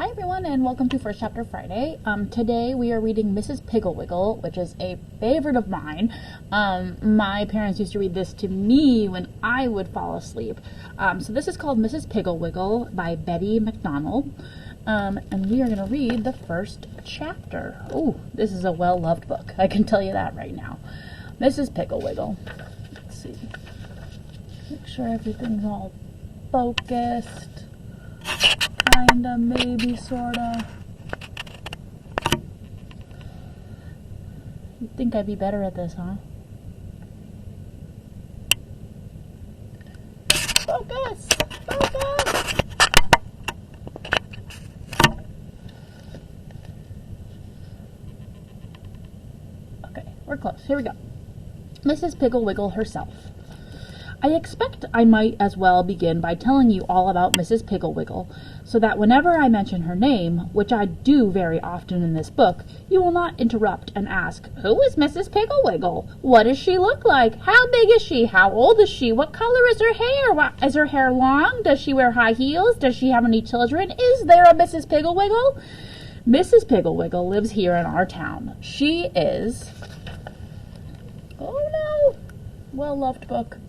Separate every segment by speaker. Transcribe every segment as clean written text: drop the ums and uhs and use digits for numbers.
Speaker 1: Hi everyone, and welcome to First Chapter Friday. Today we are reading Mrs. Piggle-Wiggle, which is a favorite of mine. My parents used to read this to me when I would fall asleep. So this is called Mrs. Piggle-Wiggle by MacDonald. And we are going to read the first chapter. Oh, this is a well-loved book. I can tell you that right now. Mrs. Piggle-Wiggle. Let's see. Make sure everything's all focused. Kinda, maybe, sorta. You'd think I'd be better at this, huh? Focus! Focus! Okay, we're close. Here we go. Mrs. Piggle-Wiggle herself. I expect I might as well begin by telling you all about Mrs. Piggle-Wiggle, so that whenever I mention her name, which I do very often in this book, you will not interrupt and ask, "Who is Mrs. Piggle-Wiggle? What does she look like? How big is she? How old is she? What color is her hair? Is her hair long? Does she wear high heels? Does she have any children? Is there a Mrs. Piggle-Wiggle?" Mrs. Piggle-Wiggle lives here in our town. She is... Oh no! Well-loved book.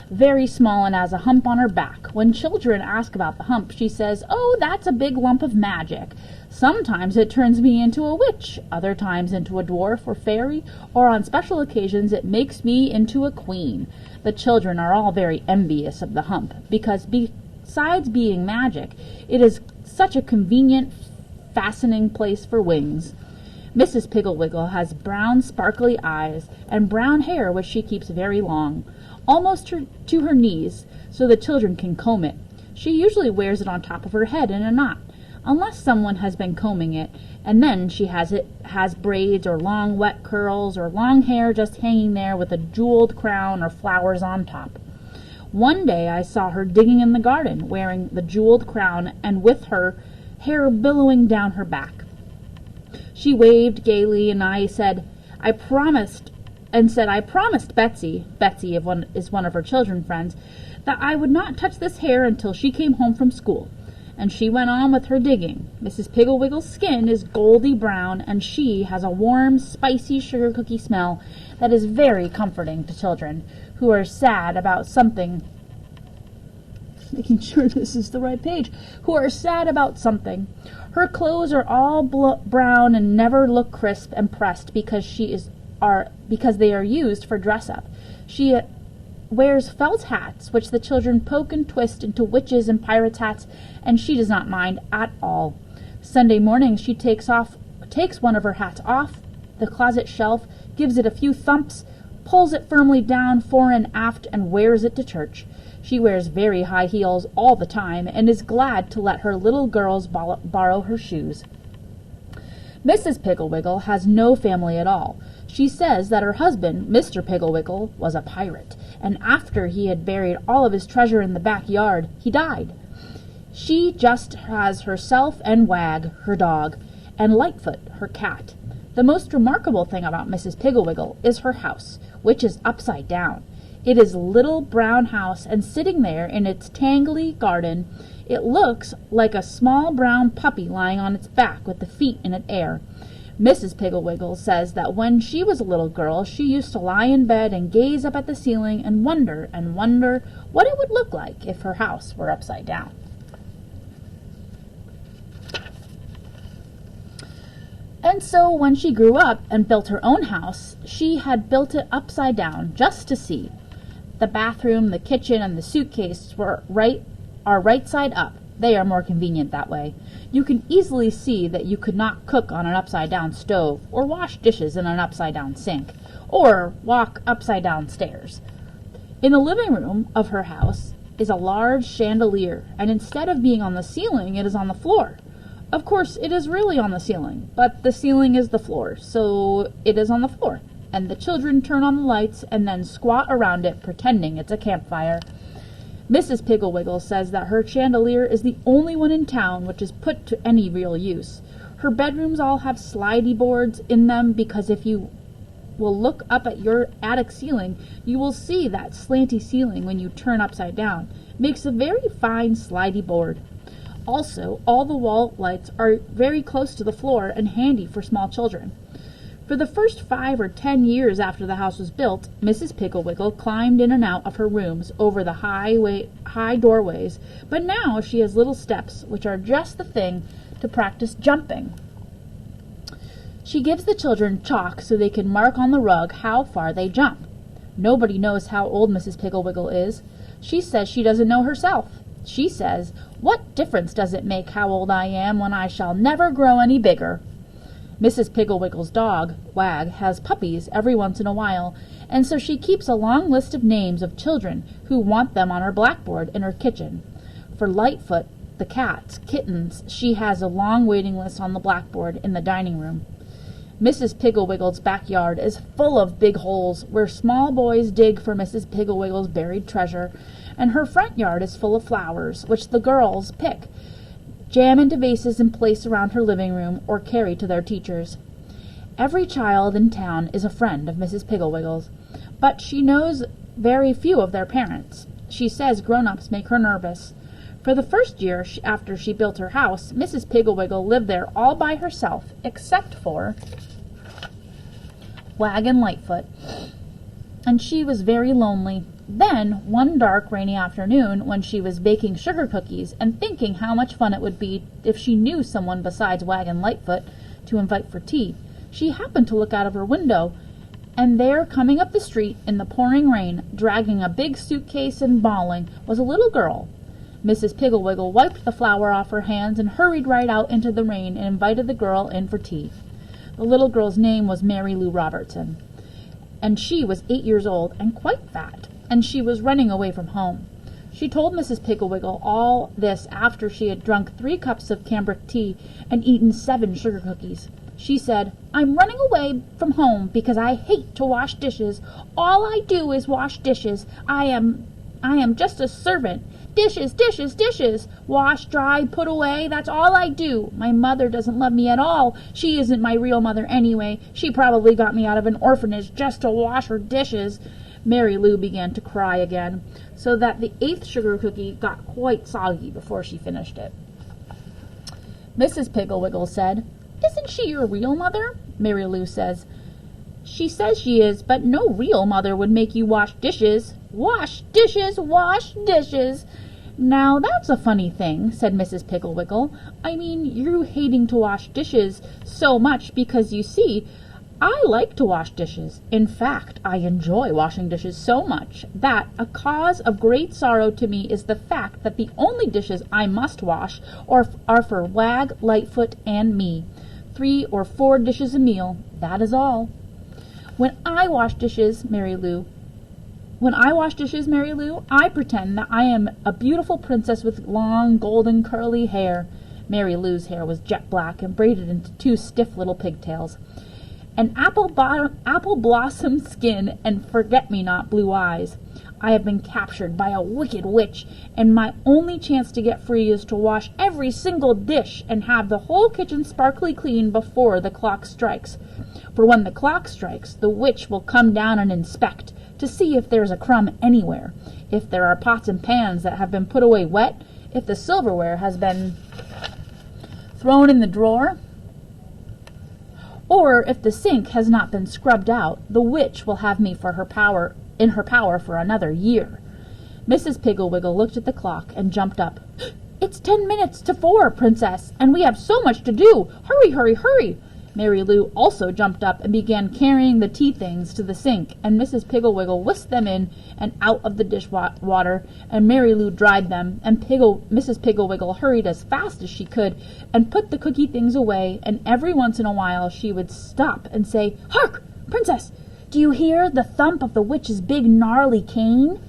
Speaker 1: Very small and has a hump on her back. When children ask about the hump, she says, "Oh, that's a big lump of magic. Sometimes it turns me into a witch, other times into a dwarf or fairy, or on special occasions it makes me into a queen." The children are all very envious of the hump, because besides being magic, it is such a convenient, fastening place for wings. Mrs. Piggle-Wiggle has brown, sparkly eyes, and brown hair which she keeps very long, almost to her knees, so the children can comb it. She usually wears it on top of her head in a knot, unless someone has been combing it, and then she has braids or long wet curls or long hair just hanging there with a jeweled crown or flowers on top. One day I saw her digging in the garden, wearing the jeweled crown and with her hair billowing down her back. She waved gaily, and I said, I promised Betsy is one of her children friends, that I would not touch this hair until she came home from school. And she went on with her digging. Mrs. Piggle-Wiggle's skin is goldy brown, and she has a warm, spicy sugar cookie smell that is very comforting to children who are sad about something. Making sure this is the right page. Who are sad about something. Her clothes are all brown and never look crisp and pressed because they are used for dress-up. She wears felt hats, which the children poke and twist into witches' and pirates' hats, and she does not mind at all. Sunday morning she takes one of her hats off the closet shelf, gives it a few thumps, pulls it firmly down fore and aft, and wears it to church. She wears very high heels all the time, and is glad to let her little girls borrow her shoes. Mrs. Piggle-Wiggle has no family at all. She says that her husband, Mr. Piggle-Wiggle, was a pirate, and after he had buried all of his treasure in the backyard, he died. She just has herself and Wag, her dog, and Lightfoot, her cat. The most remarkable thing about Mrs. Piggle-Wiggle is her house, which is upside down. It is a little brown house, and sitting there in its tangly garden, it looks like a small brown puppy lying on its back with the feet in air. Mrs. Piggle-Wiggle says that when she was a little girl, she used to lie in bed and gaze up at the ceiling and wonder what it would look like if her house were upside down. And so when she grew up and built her own house, she had built it upside down just to see. The bathroom, the kitchen, and the suitcase are right side up. They are more convenient that way. You can easily see that you could not cook on an upside-down stove, or wash dishes in an upside-down sink, or walk upside-down stairs. In the living room of her house is a large chandelier, and instead of being on the ceiling, it is on the floor. Of course, it is really on the ceiling, but the ceiling is the floor, so it is on the floor. And the children turn on the lights and then squat around it, pretending it's a campfire. Mrs. Piggle-Wiggle says that her chandelier is the only one in town which is put to any real use. Her bedrooms all have slidey boards in them, because if you will look up at your attic ceiling, you will see that slanty ceiling when you turn upside down makes a very fine slidey board. Also, all the wall lights are very close to the floor and handy for small children. For the first 5 or 10 years after the house was built, Mrs. Piggle-Wiggle climbed in and out of her rooms over the high doorways, but now she has little steps, which are just the thing to practice jumping. She gives the children chalk so they can mark on the rug how far they jump. Nobody knows how old Mrs. Piggle-Wiggle is. She says she doesn't know herself. She says, "What difference does it make how old I am when I shall never grow any bigger?" Mrs. Piggle-Wiggle's dog, Wag, has puppies every once in a while, and so she keeps a long list of names of children who want them on her blackboard in her kitchen. For Lightfoot, the cats, kittens, she has a long waiting list on the blackboard in the dining room. Mrs. Piggle-Wiggle's backyard is full of big holes where small boys dig for Mrs. Piggle-Wiggle's buried treasure, and her front yard is full of flowers, which the girls pick, jam into vases and place around her living room or carry to their teachers. Every child in town is a friend of Mrs. Piggle-Wiggle's, but she knows very few of their parents. She says grown-ups make her nervous. For the first year after she built her house, Mrs. Piggle-Wiggle lived there all by herself, except for Wag and Lightfoot, and she was very lonely. Then, one dark, rainy afternoon, when she was baking sugar cookies and thinking how much fun it would be if she knew someone besides Wag and Lightfoot to invite for tea, she happened to look out of her window, and there, coming up the street in the pouring rain, dragging a big suitcase and bawling, was a little girl. Mrs. Piggle-Wiggle wiped the flour off her hands and hurried right out into the rain and invited the girl in for tea. The little girl's name was Mary Lou Robertson, and she was 8 years old and quite fat, and she was running away from home. She told Mrs. Piggle-Wiggle all this after she had drunk 3 cups of cambric tea and eaten 7 sugar cookies. She said, "I'm running away from home because I hate to wash dishes. All I do is wash dishes. I am just a servant. Dishes, dishes, dishes. Wash, dry, put away. That's all I do. My mother doesn't love me at all. She isn't my real mother anyway. She probably got me out of an orphanage just to wash her dishes." Mary Lou began to cry again, so that the 8th sugar cookie got quite soggy before she finished it. Mrs. Piggle-Wiggle said, "Isn't she your real mother?" Mary Lou says, "She says she is, but no real mother would make you wash dishes. Wash dishes, wash dishes." "Now that's a funny thing," said Mrs. Piggle-Wiggle. "I mean, you hating to wash dishes so much because, you see, I like to wash dishes. In fact, I enjoy washing dishes so much that a cause of great sorrow to me is the fact that the only dishes I must wash are for Wag, Lightfoot, and me. 3 or 4 dishes a meal, that is all. When I wash dishes, Mary Lou, I pretend that I am a beautiful princess with long, golden, curly hair." Mary Lou's hair was jet black and braided into 2 stiff little pigtails. "An apple blossom skin and forget-me-not blue eyes. I have been captured by a wicked witch, and my only chance to get free is to wash every single dish and have the whole kitchen sparkly clean before the clock strikes. For when the clock strikes, the witch will come down and inspect, to see if there is a crumb anywhere, if there are pots and pans that have been put away wet, if the silverware has been thrown in the drawer, or if the sink has not been scrubbed out. The witch will have me in her power for another year." Mrs. Piggle-Wiggle looked at the clock and jumped up. "It's 10 minutes to 4, Princess, and we have so much to do. Hurry, hurry, hurry!" Mary Lou also jumped up and began carrying the tea things to the sink, and Mrs. Piggle-Wiggle whisked them in and out of the dishwater, and Mary Lou dried them, and Mrs. Piggle-Wiggle hurried as fast as she could and put the cookie things away, and every once in a while she would stop and say, "Hark, Princess! Do you hear the thump of the witch's big gnarly cane?"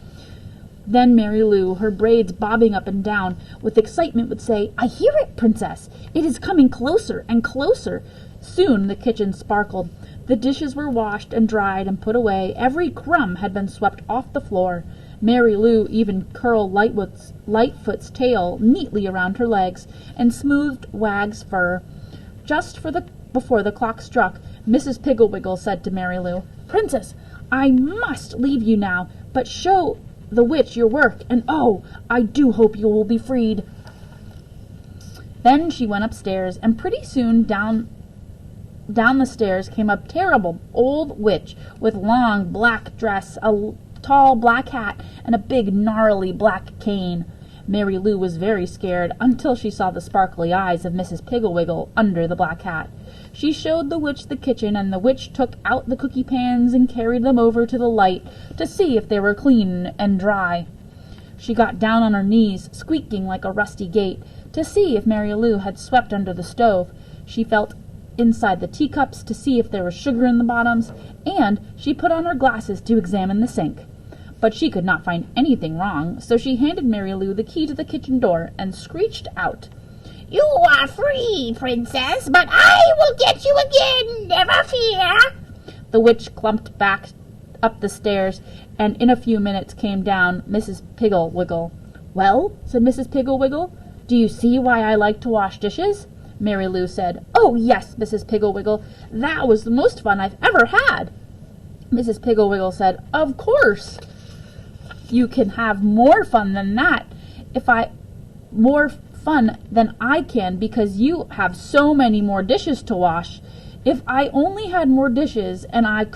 Speaker 1: Then Mary Lou, her braids bobbing up and down with excitement, would say, "I hear it, Princess! It is coming closer and closer." Soon the kitchen sparkled. The dishes were washed and dried and put away. Every crumb had been swept off the floor. Mary Lou even curled Lightfoot's tail neatly around her legs and smoothed Wag's fur. Just before the clock struck, Mrs. Piggle-Wiggle said to Mary Lou, "Princess, I must leave you now, but show the witch your work, and oh, I do hope you will be freed." Then she went upstairs, and pretty soon down the stairs came a terrible old witch with long black dress, a tall black hat, and a big gnarly black cane. Mary Lou was very scared until she saw the sparkly eyes of Mrs. Piggle-Wiggle under the black hat. She showed the witch the kitchen, and the witch took out the cookie pans and carried them over to the light to see if they were clean and dry. She got down on her knees, squeaking like a rusty gate, to see if Mary Lou had swept under the stove. She felt inside the teacups to see if there was sugar in the bottoms, and she put on her glasses to examine the sink. But she could not find anything wrong, so she handed Mary Lou the key to the kitchen door and screeched out, "You are free, princess, but I will get you again, never fear." The witch clumped back up the stairs, and in a few minutes came down Mrs. Piggle-Wiggle. "Well," said Mrs. Piggle-Wiggle, "do you see why I like to wash dishes?" Mary Lou said, "Oh, yes, Mrs. Piggle-Wiggle, that was the most fun I've ever had." Mrs. Piggle-Wiggle said, "Of course. You can have more fun than that, more fun than I can, because you have so many more dishes to wash. If I only had more dishes and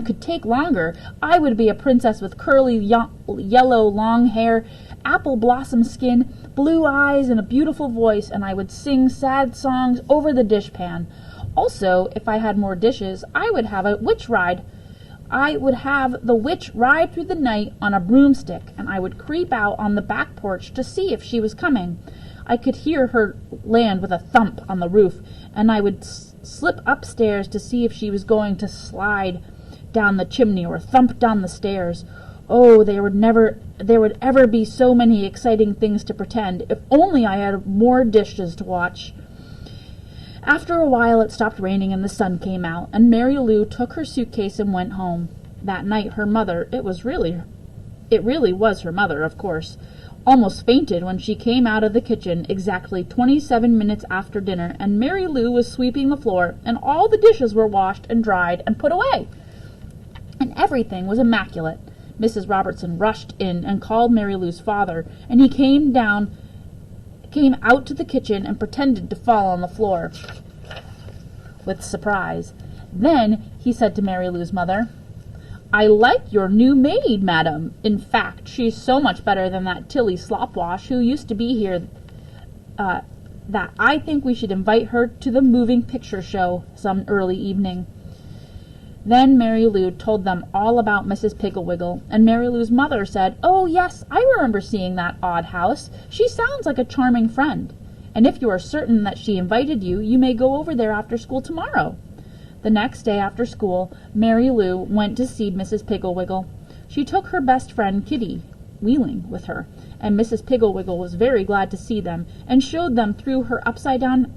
Speaker 1: could take longer, I would be a princess with curly yellow long hair, apple blossom skin, blue eyes, and a beautiful voice, and I would sing sad songs over the dishpan. Also, if I had more dishes, I would have a witch ride. I would have the witch ride through the night on a broomstick, and I would creep out on the back porch to see if she was coming. I could hear her land with a thump on the roof, and I would slip upstairs to see if she was going to slide down the chimney or thump down the stairs. Oh, there would ever be so many exciting things to pretend, if only I had more dishes to watch." After a while it stopped raining and the sun came out, and Mary Lou took her suitcase and went home. That night her mother, it really was her mother, of course, almost fainted when she came out of the kitchen exactly 27 minutes after dinner, and Mary Lou was sweeping the floor, and all the dishes were washed and dried and put away, and everything was immaculate. Mrs. Robertson rushed in and called Mary Lou's father, and he came out to the kitchen and pretended to fall on the floor with surprise. Then he said to Mary Lou's mother, "I like your new maid, madam. In fact, she's so much better than that Tilly Slopwash who used to be here that I think we should invite her to the moving picture show some early evening." Then Mary Lou told them all about Mrs. Piggle-Wiggle, and Mary Lou's mother said, "Oh, yes, I remember seeing that odd house. She sounds like a charming friend. And if you are certain that she invited you, you may go over there after school tomorrow." The next day after school, Mary Lou went to see Mrs. Piggle-Wiggle. She took her best friend Kitty Wheeling with her, and Mrs. Piggle-Wiggle was very glad to see them, and showed them through her upside-down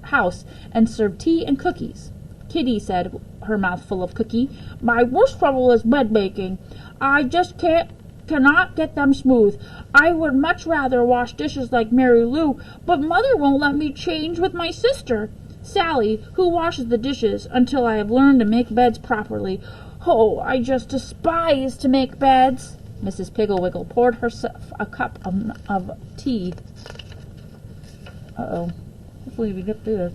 Speaker 1: house, and served tea and cookies. Kitty said, her mouth full of cookie, "My worst trouble is bed-making. I just cannot get them smooth. I would much rather wash dishes like Mary Lou, but Mother won't let me change with my sister, Sally, who washes the dishes, until I have learned to make beds properly. Oh, I just despise to make beds." Mrs. Piggle-Wiggle poured herself a cup of tea. Hopefully we get through this.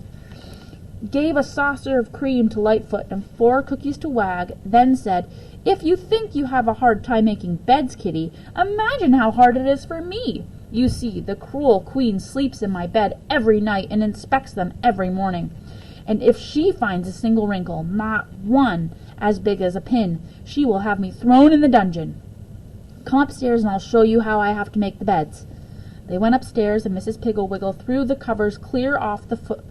Speaker 1: Gave a saucer of cream to Lightfoot and 4 cookies to Wag, then said, "If you think you have a hard time making beds, Kitty, imagine how hard it is for me. You see, the cruel queen sleeps in my bed every night and inspects them every morning. And if she finds a single wrinkle, not one as big as a pin, she will have me thrown in the dungeon. Come upstairs and I'll show you how I have to make the beds." They went upstairs, and Mrs. Piggle-Wiggle threw the covers clear off the foot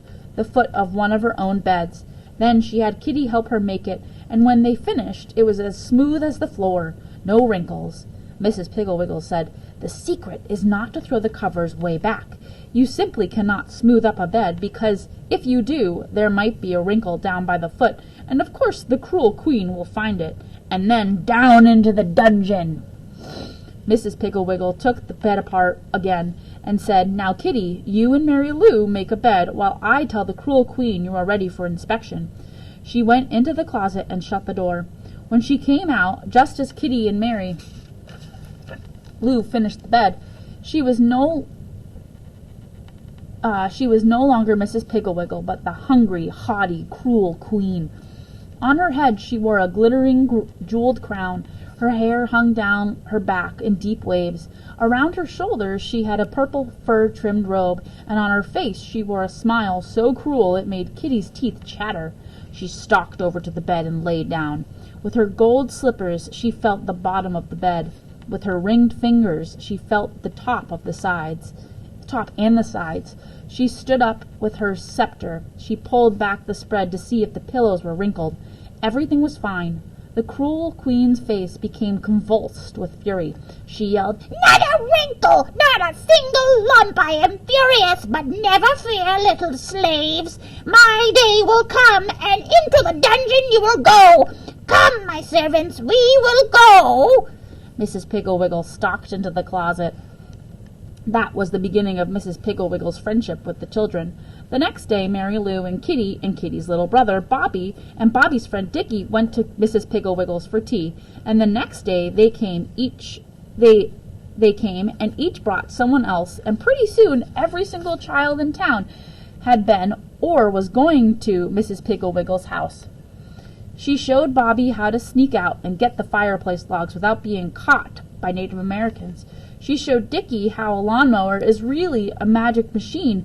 Speaker 1: of one of her own beds. Then she had Kitty help her make it, and when they finished, it was as smooth as the floor, no wrinkles. Mrs. Piggle-Wiggle said, "The secret is not to throw the covers way back. You simply cannot smooth up a bed, because if you do, there might be a wrinkle down by the foot, and of course the cruel queen will find it, and then down into the dungeon." Mrs. Piggle-Wiggle took the bed apart again, and said, "Now, Kitty, you and Mary Lou make a bed, while I tell the cruel queen you are ready for inspection." She went into the closet and shut the door. When she came out, just as Kitty and Mary Lou finished the bed, she was no She was no longer Mrs. Piggle-Wiggle, but the hungry, haughty, cruel queen. On her head she wore a glittering jeweled crown. Her hair hung down her back in deep waves. Around her shoulders she had a purple fur-trimmed robe, and on her face she wore a smile so cruel it made Kitty's teeth chatter. She stalked over to the bed and lay down. With her gold slippers she felt the bottom of the bed. With her ringed fingers she felt the top and the sides. She stood up with her scepter. She pulled back the spread to see if the pillows were wrinkled. Everything was fine. The cruel queen's face became convulsed with fury. She yelled, "Not a wrinkle! Not a single lump! I am furious, but never fear, little slaves. My day will come, and into the dungeon you will go. Come, my servants, we will go." Mrs. Piggle-Wiggle stalked into the closet. That was the beginning of Mrs. Piggle-Wiggle's friendship with the children. The next day Mary Lou and Kitty and Kitty's little brother Bobby and Bobby's friend Dickie went to Mrs. Piggle-Wiggle's for tea, and the next day they came and each brought someone else, and pretty soon every single child in town had been or was going to Mrs. Piggle-Wiggle's house. She showed Bobby how to sneak out and get the fireplace logs without being caught by Native Americans. She showed Dickie how a lawnmower is really a magic machine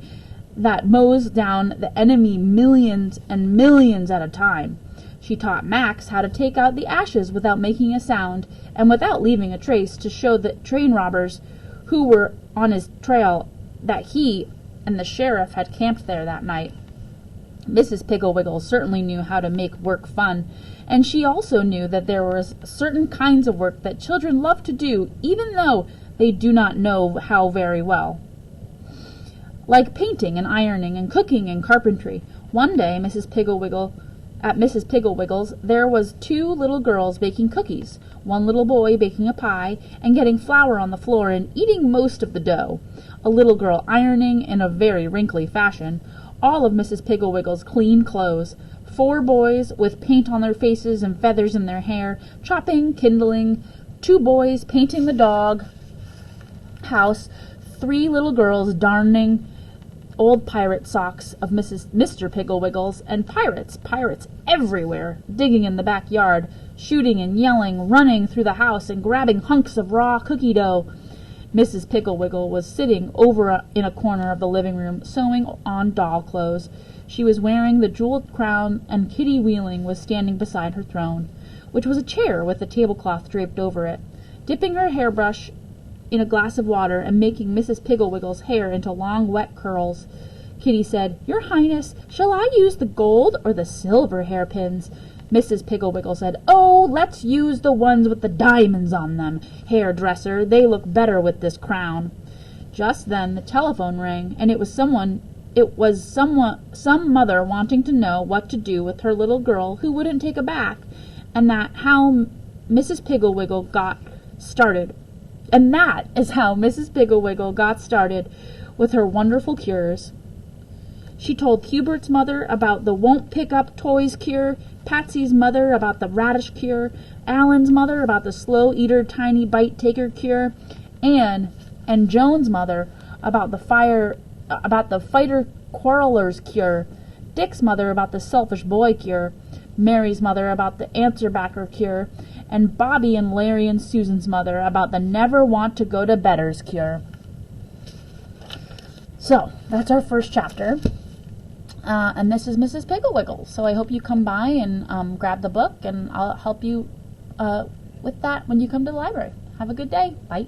Speaker 1: that mows down the enemy millions and millions at a time. She taught Max how to take out the ashes without making a sound and without leaving a trace, to show the train robbers who were on his trail that he and the sheriff had camped there that night. Mrs. Piggle-Wiggle certainly knew how to make work fun, and she also knew that there were certain kinds of work that children love to do, even though they do not know how very well. Like painting and ironing and cooking and carpentry. One day, at Mrs. Piggle-Wiggle's, there was 2 little girls baking cookies, one little boy baking a pie and getting flour on the floor and eating most of the dough, a little girl ironing in a very wrinkly fashion, all of Mrs. Piggle-Wiggle's clean clothes, 4 boys with paint on their faces and feathers in their hair, chopping, kindling, 2 boys painting the dog house, 3 little girls darning old pirate socks of Mr. Piggle-Wiggle's, and pirates everywhere, digging in the backyard, shooting and yelling, running through the house and grabbing hunks of raw cookie dough. Mrs. Piggle-Wiggle was sitting over in a corner of the living room, sewing on doll clothes. She was wearing the jeweled crown, and Kitty Wheeling was standing beside her throne, which was a chair with a tablecloth draped over it. Dipping her hairbrush in a glass of water and making Mrs. Piggle-Wiggle's hair into long, wet curls, Kitty said, "Your Highness, shall I use the gold or the silver hairpins?" Mrs. Piggle-Wiggle said, "Oh, let's use the ones with the diamonds on them, hairdresser. They look better with this crown." Just then the telephone rang, and it was some mother wanting to know what to do with her little girl who wouldn't take a bath, and that is how Mrs. Piggle-Wiggle got started with her wonderful cures. She told Hubert's mother about the won't pick up toys cure, Patsy's mother about the radish cure, Alan's mother about the slow eater tiny bite taker cure, and Joan's mother about the fighter quarrelers cure, Dick's mother about the selfish boy cure, Mary's mother about the answer-backer cure, and Bobby and Larry and Susan's mother about the never want to go to bedders cure. So, that's our first chapter. And this is Mrs. Piggle-Wiggle. So I hope you come by and grab the book, and I'll help you with that when you come to the library. Have a good day. Bye.